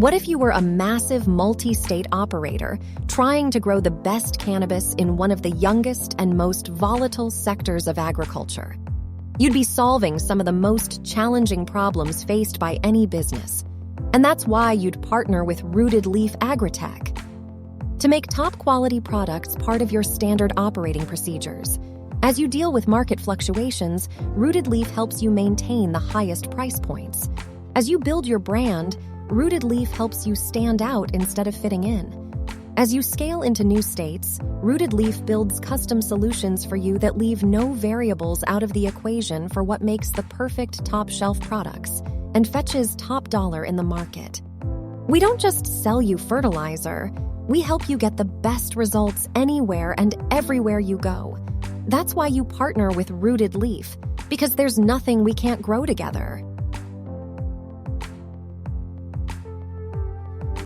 What if you were a massive multi-state operator trying to grow the best cannabis in one of the youngest and most volatile sectors of agriculture? You'd be solving some of the most challenging problems faced by any business. And that's why you'd partner with Rooted Leaf Agritech. To make top-quality products part of your standard operating procedures, as you deal with market fluctuations, Rooted Leaf helps you maintain the highest price points. As you build your brand, Rooted Leaf helps you stand out instead of fitting in. As you scale into new states, Rooted Leaf builds custom solutions for you that leave no variables out of the equation for what makes the perfect top-shelf products and fetches top dollar in the market. We don't just sell you fertilizer, we help you get the best results anywhere and everywhere you go. That's why you partner with Rooted Leaf, because there's nothing we can't grow together.